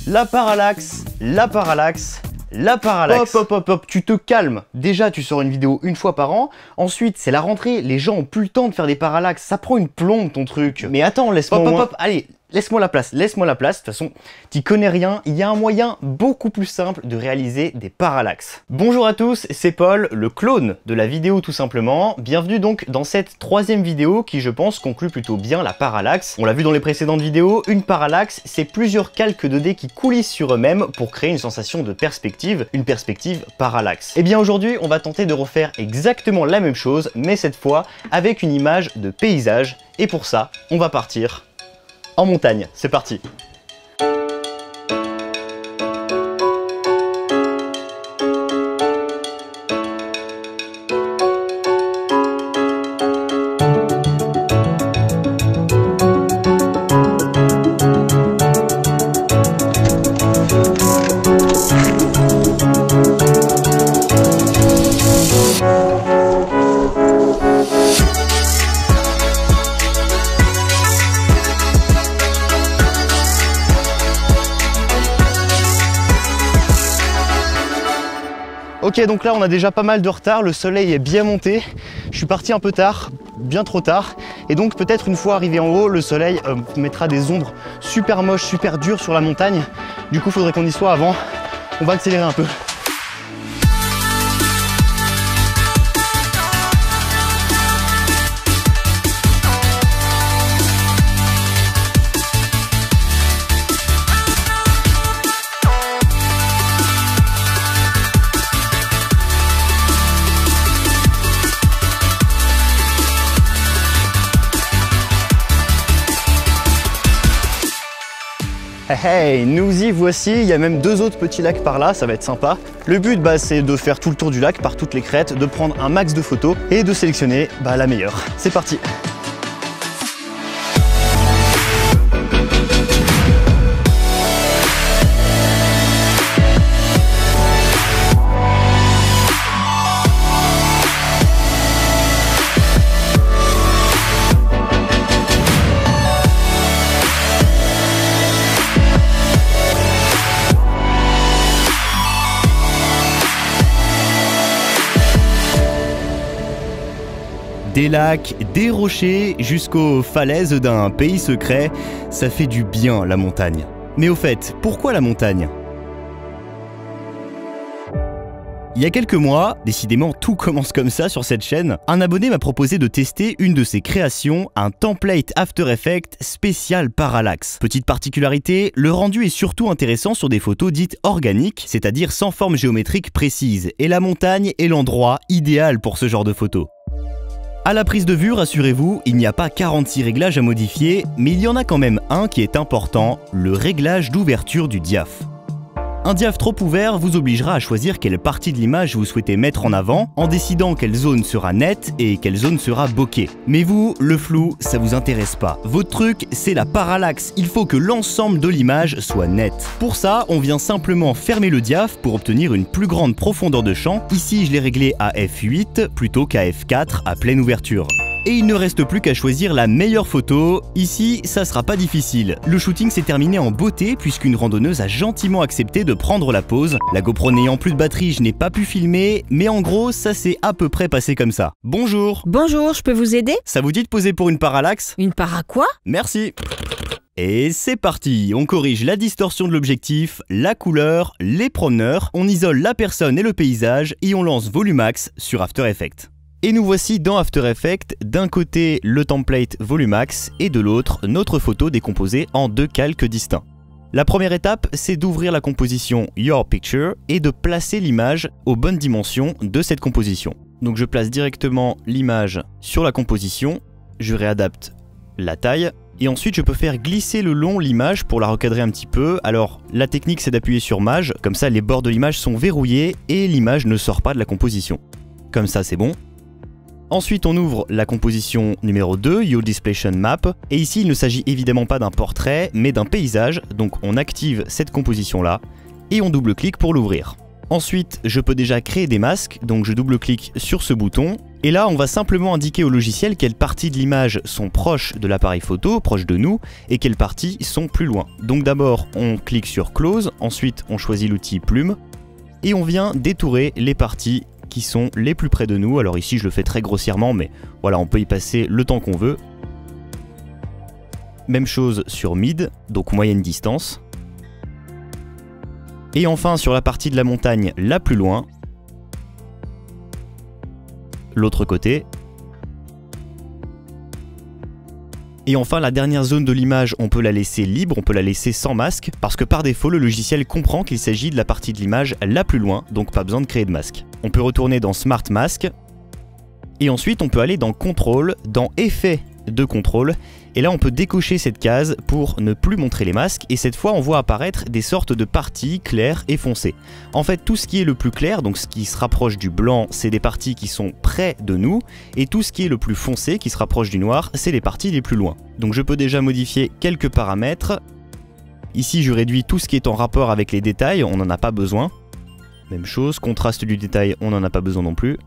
La parallaxe, la parallaxe, la parallaxe. Hop, hop, hop, hop, tu te calmes. Déjà, tu sors une vidéo une fois par an. Ensuite, c'est la rentrée. Les gens ont plus le temps de faire des parallaxes. Ça prend une plombe, ton truc. Mais attends, laisse-moi Hop, hop, hop, allez, laisse-moi la place, laisse-moi la place. De toute façon, t'y connais rien. Il y a un moyen beaucoup plus simple de réaliser des parallaxes. Bonjour à tous, c'est Paul, le clone de la vidéo tout simplement. Bienvenue donc dans cette troisième vidéo qui, je pense, conclut plutôt bien la parallaxe. On l'a vu dans les précédentes vidéos, une parallaxe, c'est plusieurs calques 2D qui coulissent sur eux-mêmes pour créer une sensation de perspective, une perspective parallaxe. Et bien aujourd'hui, on va tenter de refaire exactement la même chose, mais cette fois avec une image de paysage. Et pour ça, on va partir en montagne. C'est parti. Ok, donc là on a déjà pas mal de retard, le soleil est bien monté, je suis parti un peu tard, bien trop tard, et donc peut-être une fois arrivé en haut, le soleil mettra des ombres super moches, super dures sur la montagne, du coup il faudrait qu'on y soit avant, on va accélérer un peu. Hey, nous y voici, il y a même deux autres petits lacs par là, ça va être sympa. Le but c'est de faire tout le tour du lac par toutes les crêtes, de prendre un max de photos et de sélectionner la meilleure. C'est parti. Des lacs, des rochers, jusqu'aux falaises d'un pays secret, ça fait du bien la montagne. Mais au fait, pourquoi la montagne ? Il y a quelques mois, décidément tout commence comme ça sur cette chaîne, un abonné m'a proposé de tester une de ses créations, un template After Effects spécial parallaxe. Petite particularité, le rendu est surtout intéressant sur des photos dites organiques, c'est-à-dire sans forme géométrique précise, et la montagne est l'endroit idéal pour ce genre de photos. À la prise de vue, rassurez-vous, il n'y a pas 46 réglages à modifier, mais il y en a quand même un qui est important, le réglage d'ouverture du diaph. Un diaph trop ouvert vous obligera à choisir quelle partie de l'image vous souhaitez mettre en avant, en décidant quelle zone sera nette et quelle zone sera bokeh. Mais vous, le flou, ça vous intéresse pas. Votre truc, c'est la parallaxe, il faut que l'ensemble de l'image soit net. Pour ça, on vient simplement fermer le diaph pour obtenir une plus grande profondeur de champ. Ici, je l'ai réglé à f8 plutôt qu'à f4 à pleine ouverture. Et il ne reste plus qu'à choisir la meilleure photo. Ici, ça sera pas difficile. Le shooting s'est terminé en beauté puisqu'une randonneuse a gentiment accepté de prendre la pause. La GoPro n'ayant plus de batterie, je n'ai pas pu filmer, mais en gros, ça s'est à peu près passé comme ça. Bonjour. Bonjour, je peux vous aider? Ça vous dit de poser pour une parallaxe? Une para quoi? Merci. Et c'est parti, on corrige la distorsion de l'objectif, la couleur, les promeneurs, on isole la personne et le paysage et on lance Volumax sur After Effects. Et nous voici dans After Effects, d'un côté le template Volumax et de l'autre notre photo décomposée en deux calques distincts. La première étape, c'est d'ouvrir la composition Your Picture et de placer l'image aux bonnes dimensions de cette composition. Donc je place directement l'image sur la composition, je réadapte la taille et ensuite je peux faire glisser le long l'image pour la recadrer un petit peu. Alors la technique c'est d'appuyer sur Maj, comme ça les bords de l'image sont verrouillés et l'image ne sort pas de la composition. Comme ça c'est bon. Ensuite, on ouvre la composition numéro 2, Your Displacement Map, et ici il ne s'agit évidemment pas d'un portrait, mais d'un paysage, donc on active cette composition-là, et on double-clique pour l'ouvrir. Ensuite, je peux déjà créer des masques, donc je double-clique sur ce bouton, Et là, on va simplement indiquer au logiciel quelles parties de l'image sont proches de l'appareil photo, proches de nous, et quelles parties sont plus loin. Donc d'abord, on clique sur Close, ensuite on choisit l'outil Plume, et on vient détourer les parties qui sont les plus près de nous. Alors ici, je le fais très grossièrement, mais voilà, on peut y passer le temps qu'on veut. Même chose sur Mid, donc moyenne distance. Et enfin, sur la partie de la montagne la plus loin, l'autre côté. Et enfin, la dernière zone de l'image, on peut la laisser libre, on peut la laisser sans masque, parce que par défaut, le logiciel comprend qu'il s'agit de la partie de l'image la plus loin, donc pas besoin de créer de masque. On peut retourner dans Smart Mask, et ensuite on peut aller dans Contrôle, dans Effets de contrôle, et là on peut décocher cette case pour ne plus montrer les masques, et cette fois on voit apparaître des sortes de parties claires et foncées. En fait, tout ce qui est le plus clair, donc ce qui se rapproche du blanc, c'est des parties qui sont près de nous, et tout ce qui est le plus foncé, qui se rapproche du noir, c'est les parties les plus loin. Donc je peux déjà modifier quelques paramètres. Ici je réduis tout ce qui est en rapport avec les détails, on n'en a pas besoin. Même chose, contraste du détail, on n'en a pas besoin non plus.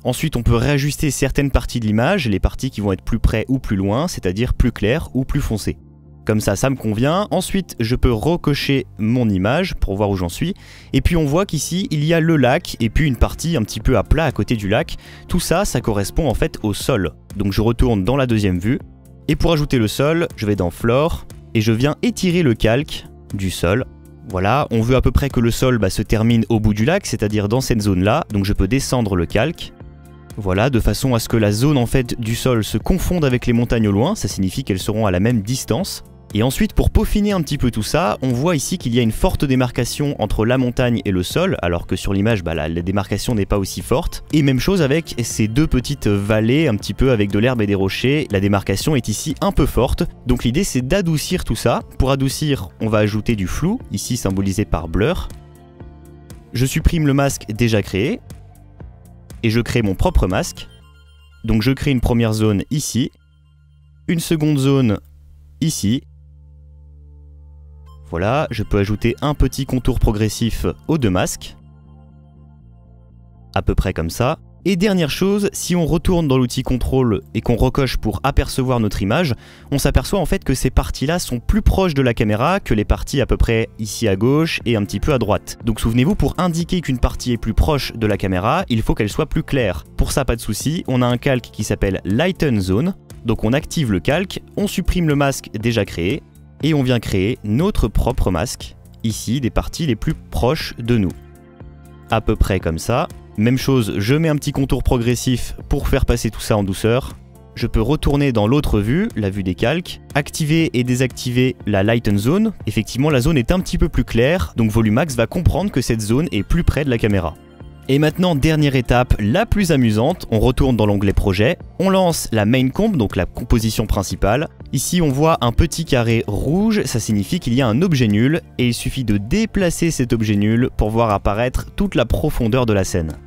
Ensuite, on peut réajuster certaines parties de l'image, les parties qui vont être plus près ou plus loin, c'est-à-dire plus claires ou plus foncées. Comme ça me convient. Ensuite, je peux recocher mon image pour voir où j'en suis. Et puis on voit qu'ici, il y a le lac et puis une partie un petit peu à plat à côté du lac. Tout ça, ça correspond en fait au sol. Donc je retourne dans la deuxième vue. Et pour ajouter le sol, je vais dans Floor et je viens étirer le calque du sol. Voilà, on veut à peu près que le sol se termine au bout du lac, c'est-à-dire dans cette zone-là. Donc je peux descendre le calque. Voilà, de façon à ce que la zone en fait du sol se confonde avec les montagnes au loin, ça signifie qu'elles seront à la même distance. Et ensuite, pour peaufiner un petit peu tout ça, on voit ici qu'il y a une forte démarcation entre la montagne et le sol, alors que sur l'image, la démarcation n'est pas aussi forte. Et même chose avec ces deux petites vallées, un petit peu avec de l'herbe et des rochers, la démarcation est ici un peu forte. Donc l'idée c'est d'adoucir tout ça. Pour adoucir, on va ajouter du flou, ici symbolisé par Blur. Je supprime le masque déjà créé. Et je crée mon propre masque. Donc je crée une première zone ici, une seconde zone ici. Voilà, je peux ajouter un petit contour progressif aux deux masques. À peu près comme ça. Et dernière chose, si on retourne dans l'outil contrôle et qu'on recoche pour apercevoir notre image, on s'aperçoit en fait que ces parties-là sont plus proches de la caméra que les parties à peu près ici à gauche et un petit peu à droite. Donc souvenez-vous, pour indiquer qu'une partie est plus proche de la caméra, il faut qu'elle soit plus claire. Pour ça, pas de souci, on a un calque qui s'appelle Lighten Zone. Donc on active le calque, on supprime le masque déjà créé, et on vient créer notre propre masque, ici des parties les plus proches de nous. À peu près comme ça. Même chose, je mets un petit contour progressif pour faire passer tout ça en douceur. Je peux retourner dans l'autre vue, la vue des calques, activer et désactiver la Lighten Zone. Effectivement, la zone est un petit peu plus claire, donc Volumax va comprendre que cette zone est plus près de la caméra. Et maintenant, dernière étape, la plus amusante, on retourne dans l'onglet projet, on lance la main comp, donc la composition principale. Ici, on voit un petit carré rouge, ça signifie qu'il y a un objet nul, et il suffit de déplacer cet objet nul pour voir apparaître toute la profondeur de la scène.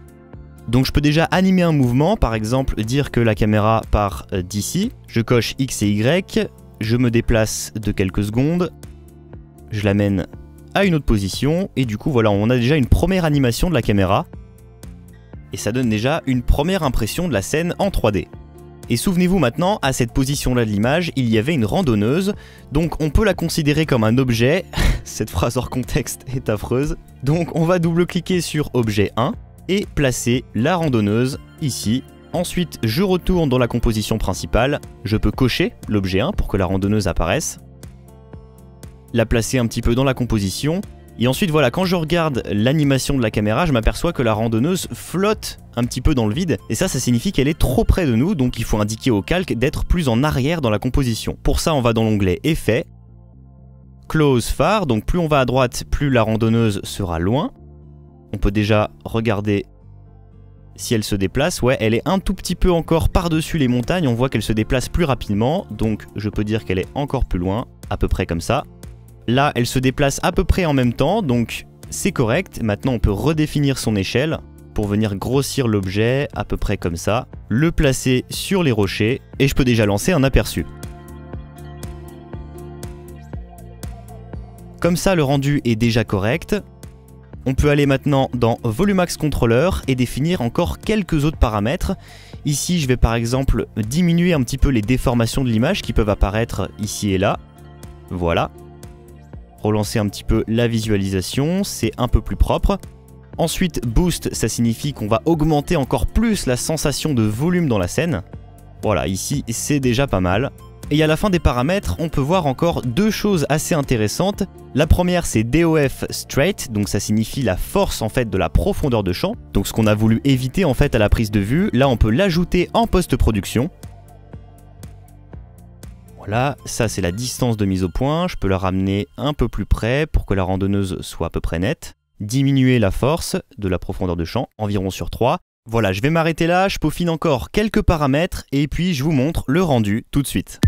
Donc je peux déjà animer un mouvement, par exemple dire que la caméra part d'ici, je coche X et Y, je me déplace de quelques secondes, je l'amène à une autre position, et du coup voilà, on a déjà une première animation de la caméra. Et ça donne déjà une première impression de la scène en 3D. Et souvenez-vous maintenant, à cette position-là de l'image, il y avait une randonneuse, donc on peut la considérer comme un objet. Cette phrase hors contexte est affreuse. Donc on va double-cliquer sur objet 1 et placer la randonneuse ici. Ensuite, je retourne dans la composition principale, je peux cocher l'objet 1 pour que la randonneuse apparaisse, la placer un petit peu dans la composition. Et ensuite voilà, quand je regarde l'animation de la caméra, je m'aperçois que la randonneuse flotte un petit peu dans le vide. Et ça signifie qu'elle est trop près de nous, donc il faut indiquer au calque d'être plus en arrière dans la composition. Pour ça, on va dans l'onglet Effets, Close Far, donc plus on va à droite, plus la randonneuse sera loin. On peut déjà regarder si elle se déplace. Ouais, elle est un tout petit peu encore par-dessus les montagnes, on voit qu'elle se déplace plus rapidement, donc je peux dire qu'elle est encore plus loin, à peu près comme ça. Là, elle se déplace à peu près en même temps, donc c'est correct. Maintenant, on peut redéfinir son échelle pour venir grossir l'objet à peu près comme ça, le placer sur les rochers, et je peux déjà lancer un aperçu. Comme ça, le rendu est déjà correct. On peut aller maintenant dans Volumax Controller et définir encore quelques autres paramètres. Ici, je vais par exemple diminuer un petit peu les déformations de l'image qui peuvent apparaître ici et là. Voilà. Relancer un petit peu la visualisation, c'est un peu plus propre. Ensuite, Boost, ça signifie qu'on va augmenter encore plus la sensation de volume dans la scène. Voilà, ici, c'est déjà pas mal. Et à la fin des paramètres, on peut voir encore deux choses assez intéressantes. La première, c'est DOF Straight, donc ça signifie la force en fait de la profondeur de champ. Donc ce qu'on a voulu éviter en fait à la prise de vue, là on peut l'ajouter en post-production. Voilà, ça c'est la distance de mise au point, je peux la ramener un peu plus près pour que la randonneuse soit à peu près nette. Diminuer la force de la profondeur de champ, environ sur 3. Voilà, je vais m'arrêter là, je peaufine encore quelques paramètres et puis je vous montre le rendu tout de suite.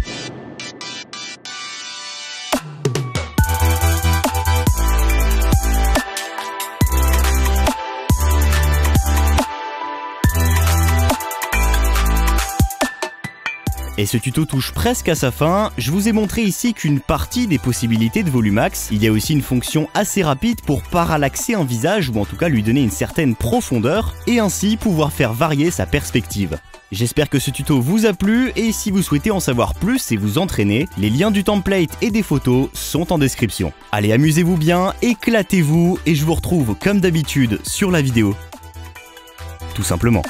Et ce tuto touche presque à sa fin, je vous ai montré ici qu'une partie des possibilités de Volumax. Il y a aussi une fonction assez rapide pour parallaxer un visage ou en tout cas lui donner une certaine profondeur et ainsi pouvoir faire varier sa perspective. J'espère que ce tuto vous a plu et si vous souhaitez en savoir plus et vous entraîner, les liens du template et des photos sont en description. Allez, amusez-vous bien, éclatez-vous et je vous retrouve comme d'habitude sur la vidéo. Tout simplement.